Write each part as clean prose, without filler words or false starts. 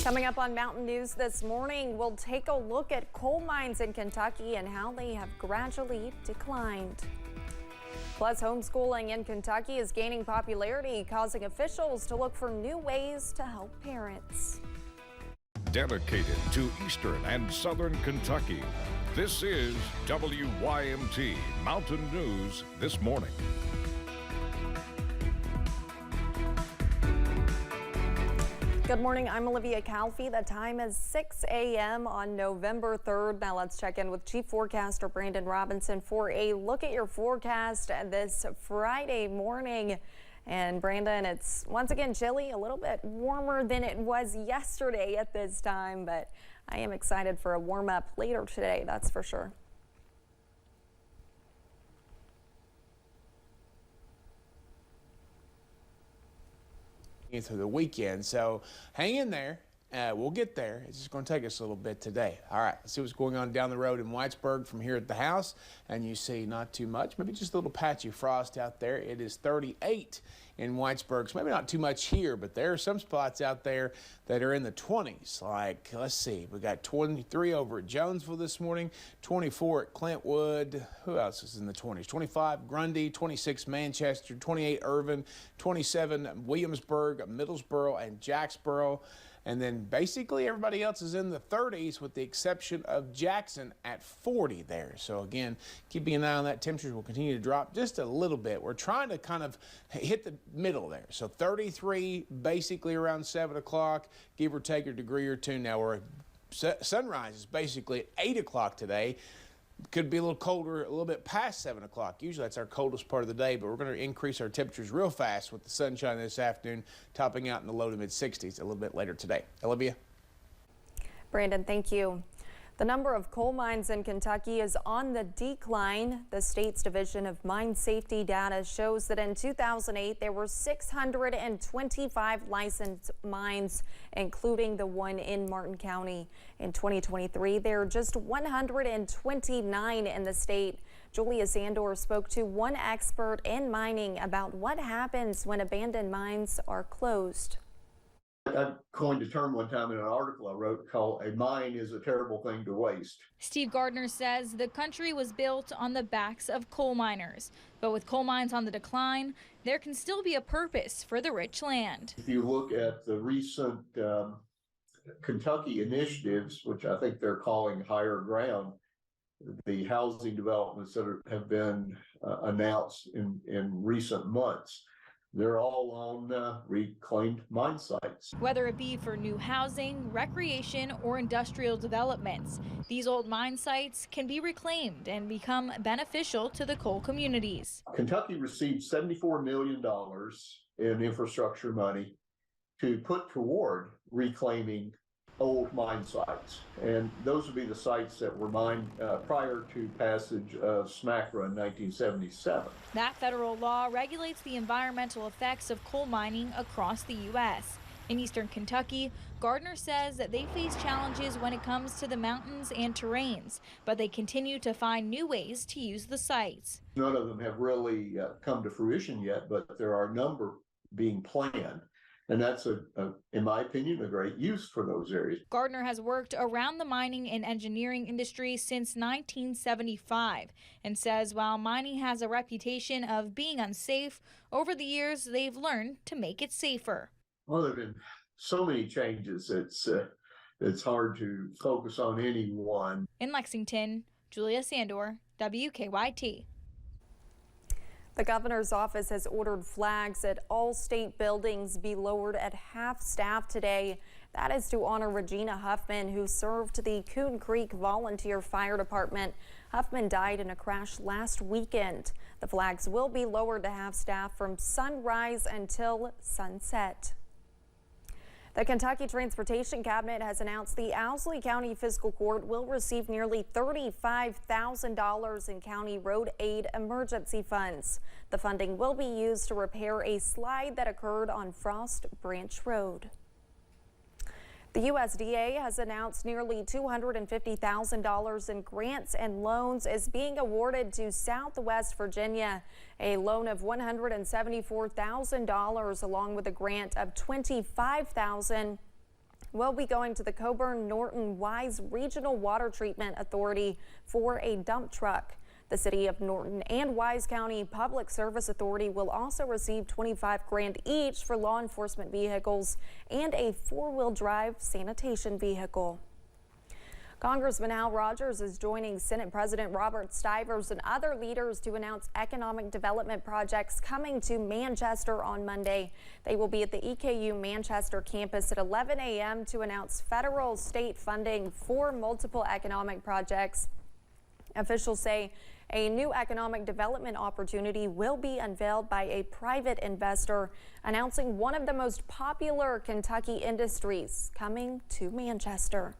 Coming up on Mountain News this morning, we'll take a look at coal mines in Kentucky and how they have gradually declined. Plus, homeschooling in Kentucky is gaining popularity, causing officials to look for new ways to help parents. Dedicated to Eastern and Southern Kentucky, this is WYMT Mountain News This Morning. Good morning, I'm Olivia Calfee. The time is 6 a.m. on November 3rd. Now let's check in with Chief Forecaster Brandon Robinson for a look at your forecast this Friday morning. And Brandon, it's once again chilly, a little bit warmer than it was yesterday at this time, but I am excited for a warm up later today, that's for sure. Through the weekend, so hang in there. We'll get there. It's just going to take us a little bit today. All right, let's see what's going on down the road in Whitesburg from here at the house. And you see not too much, maybe just a little patchy frost out there. It is 38 in Whitesburg, so maybe not too much here, but there are some spots out there that are in the 20s. Like, let's see, we got 23 over at Jonesville this morning, 24 at Clintwood. Who else is in the 20s? 25 Grundy, 26 Manchester, 28 Irvin, 27 Williamsburg, Middlesboro, and Jacksboro. And then basically everybody else is in the 30s with the exception of Jackson at 40 there. So again, keeping an eye on that. Temperatures will continue to drop just a little bit. We're trying to kind of hit the middle there. So 33 basically around 7 o'clock, give or take a degree or two. Now sunrise is basically at 8 o'clock today. Could be a little colder a little bit past 7 o'clock. Usually that's our coldest part of the day, but we're going to increase our temperatures real fast with the sunshine this afternoon, topping out in the low to mid 60s a little bit later today. Olivia? Brandon, thank you. The number of coal mines in Kentucky is on the decline. The state's Division of Mine Safety data shows that in 2008, there were 625 licensed mines, including the one in Martin County. In 2023, there are just 129 in the state. Julia Sandor spoke to one expert in mining about what happens when abandoned mines are closed. I coined a term one time in an article I wrote called "a mine is a terrible thing to waste." Steve Gardner says the country was built on the backs of coal miners. But with coal mines on the decline, there can still be a purpose for the rich land. If you look at the recent Kentucky initiatives, which I think they're calling higher ground, the housing developments that have been announced in recent months, they're all on reclaimed mine sites. Whether it be for new housing, recreation, or industrial developments, these old mine sites can be reclaimed and become beneficial to the coal communities. Kentucky received $74 million in infrastructure money to put toward reclaiming old mine sites. And those would be the sites that were mined prior to passage of SMCRA in 1977. That federal law regulates the environmental effects of coal mining across the U.S. In eastern Kentucky, Gardner says that they face challenges when it comes to the mountains and terrains, but they continue to find new ways to use the sites. None of them have really come to fruition yet, but there are a number being planned. And that's, in my opinion, a great use for those areas. Gardner has worked around the mining and engineering industry since 1975 and says while mining has a reputation of being unsafe, over the years they've learned to make it safer. Well, there have been so many changes, it's hard to focus on any one. In Lexington, Julia Sandor, WKYT. The governor's office has ordered flags at all state buildings be lowered at half staff today. That is to honor Regina Huffman, who served the Coon Creek Volunteer Fire Department. Huffman died in a crash last weekend. The flags will be lowered to half staff from sunrise until sunset. The Kentucky Transportation Cabinet has announced the Owsley County Fiscal Court will receive nearly $35,000 in county road aid emergency funds. The funding will be used to repair a slide that occurred on Frost Branch Road. The USDA has announced nearly $250,000 in grants and loans is being awarded to Southwest Virginia. A loan of $174,000 along with a grant of $25,000 We'll be going to the Coburn-Norton-Wise Regional Water Treatment Authority for a dump truck. The City of Norton and Wise County Public Service Authority will also receive $25 grand each for law enforcement vehicles and a four-wheel drive sanitation vehicle. Congressman Al Rogers is joining Senate President Robert Stivers and other leaders to announce economic development projects coming to Manchester on Monday. They will be at the EKU Manchester campus at 11 a.m. to announce federal state funding for multiple economic projects. Officials say a new economic development opportunity will be unveiled by a private investor, announcing one of the most popular Kentucky industries coming to Manchester.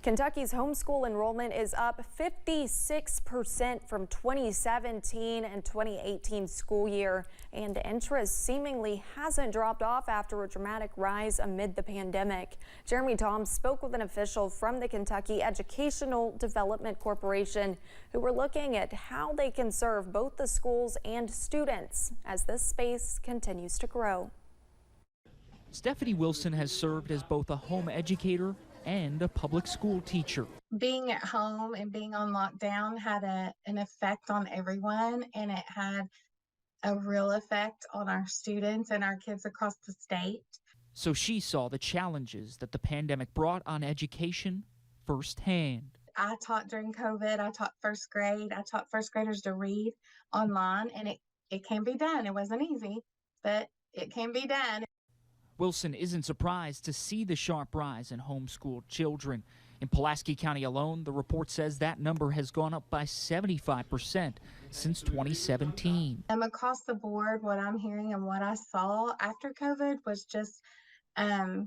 Kentucky's homeschool enrollment is up 56% from 2017 and 2018 school year, and interest seemingly hasn't dropped off after a dramatic rise amid the pandemic. Jeremy Toms spoke with an official from the Kentucky Educational Development Corporation who were looking at how they can serve both the schools and students as this space continues to grow. Stephanie Wilson has served as both a home educator and a public school teacher. Being at home and being on lockdown had an effect on everyone, and it had a real effect on our students and our kids across the state. So she saw the challenges that the pandemic brought on education firsthand. I taught during COVID. I taught first grade. I taught first graders to read online, and it can be done. It wasn't easy, but it can be done. Wilson isn't surprised to see the sharp rise in homeschooled children. In Pulaski County alone, the report says that number has gone up by 75% since 2017. Across the board, what I'm hearing and what I saw after COVID was just a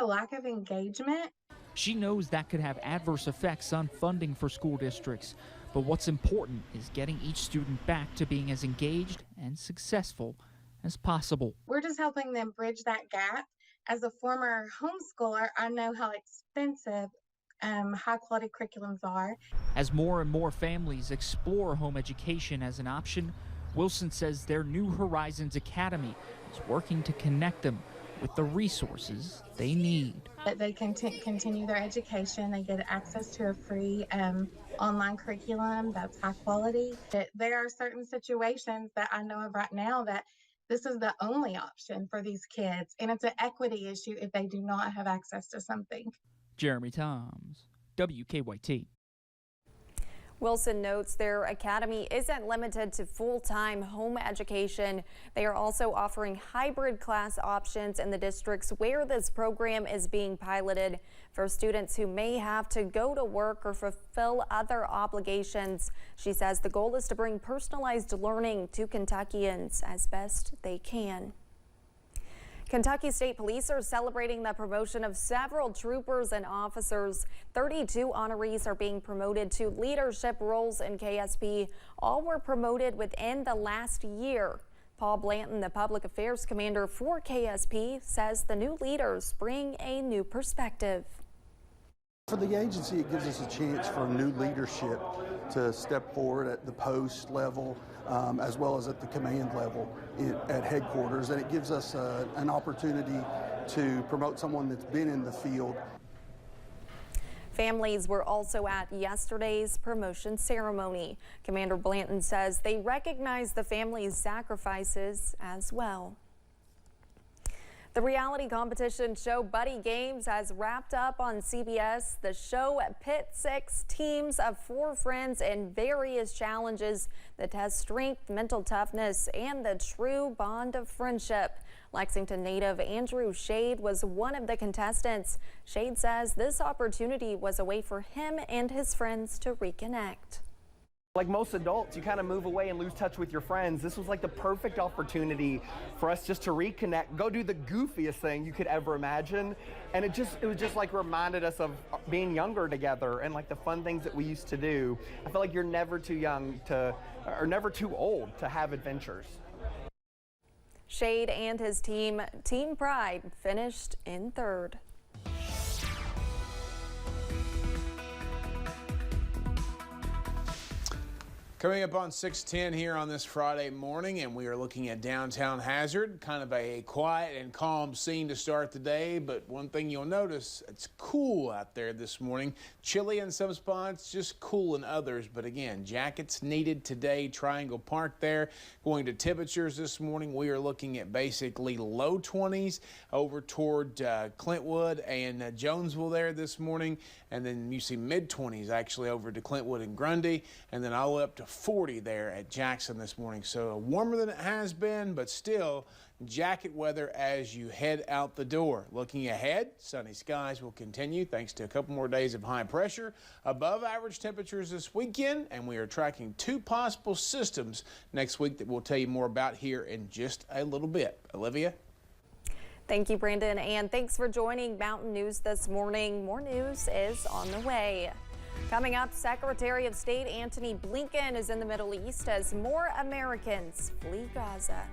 lack of engagement. She knows that could have adverse effects on funding for school districts. But what's important is getting each student back to being as engaged and successful as possible. We're just helping them bridge that gap. As a former homeschooler, I know how expensive high quality curriculums are. As more and more families explore home education as an option, Wilson says their New Horizons Academy is working to connect them with the resources they need. That they can continue their education. They get access to a free online curriculum that's high quality. There are certain situations that I know of right now that this is the only option for these kids, and it's an equity issue if they do not have access to something. Jeremy Toms, WKYT. Wilson notes their academy isn't limited to full-time home education. They are also offering hybrid class options in the districts where this program is being piloted for students who may have to go to work or fulfill other obligations. She says the goal is to bring personalized learning to Kentuckians as best they can. Kentucky State Police are celebrating the promotion of several troopers and officers. 32 honorees are being promoted to leadership roles in KSP. All were promoted within the last year. Paul Blanton, the public affairs commander for KSP, says the new leaders bring a new perspective. For the agency, it gives us a chance for new leadership to step forward at the post level as well as at the command level at headquarters, and it gives us an opportunity to promote someone that's been in the field. Families were also at yesterday's promotion ceremony. Commander Blanton says they recognize the families' sacrifices as well. The reality competition show Buddy Games has wrapped up on CBS. The show pits 6 teams of 4 friends in various challenges that test strength, mental toughness, and the true bond of friendship. Lexington native Andrew Shade was one of the contestants. Shade says this opportunity was a way for him and his friends to reconnect. Like most adults, you kind of move away and lose touch with your friends. This was like the perfect opportunity for us just to reconnect, go do the goofiest thing you could ever imagine. And it was just like reminded us of being younger together and like the fun things that we used to do. I feel like you're never too young or never too old to have adventures. Shade and his team, Team Pride, finished in 3rd. Coming up on 610 here on this Friday morning, and we are looking at downtown Hazard. Kind of a quiet and calm scene to start the day, but one thing you'll notice, it's cool out there this morning. Chilly in some spots, just cool in others. But again, jackets needed today. Triangle Park there. Going to temperatures this morning, we are looking at basically low 20s over toward Clintwood and Jonesville there this morning. And then you see mid-20s actually over to Clintwood and Grundy, and then all up to 40 there at Jackson this morning. So warmer than it has been, but still jacket weather as you head out the door. Looking ahead, sunny skies will continue thanks to a couple more days of high pressure. Above average temperatures this weekend, and we are tracking 2 possible systems next week that we'll tell you more about here in just a little bit. Olivia? Thank you, Brandon, and thanks for joining Mountain News this morning. More news is on the way. Coming up, Secretary of State Antony Blinken is in the Middle East as more Americans flee Gaza.